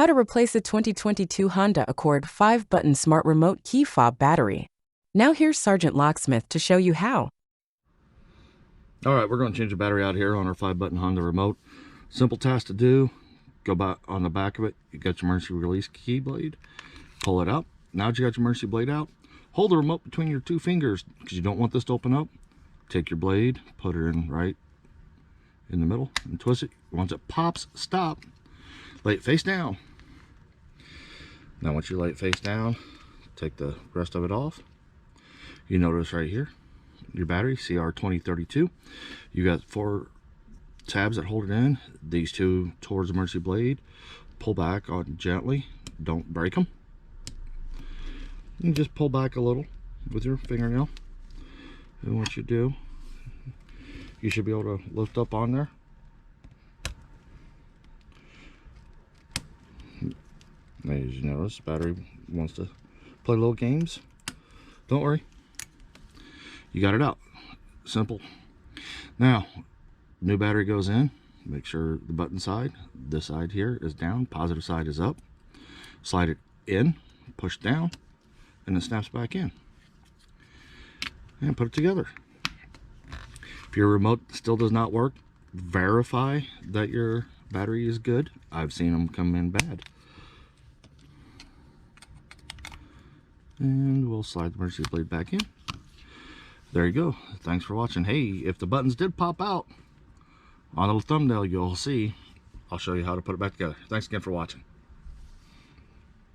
How to replace a 2022 Honda Accord 5-button smart remote key fob battery. Now here's Sergeant Locksmith to show you how. All right, we're going to change the battery out here on our 5-button Honda remote. Simple task to do. Go back on the back of it. You got your emergency release key blade. Pull it out. Now that you got your emergency blade out, hold the remote between your two fingers because you don't want this to open up. Take your blade, put it in right in the middle, and twist it. Once it pops, stop. Lay it face down. Now once you lay it face down, take the rest of it off. You notice right here, your battery, CR2032. You got 4 tabs that hold it in. These 2 towards the emergency blade. Pull back on gently. Don't break them. You just pull back a little with your fingernail. And what you do, you should be able to lift up on there. As you notice, the battery wants to play little games. Don't worry, you got it out. Simple. Now, new battery goes in. Make sure the button side, this side here, is down. Positive side is up. Slide it in, push down, and it snaps back in. And put it together. If your remote still does not work, verify that your battery is good. I've seen them come in bad. And we'll slide the emergency blade back in. There you go. Thanks for watching. Hey, if the buttons did pop out on the thumbnail, you'll see. I'll show you how to put it back together. Thanks again for watching.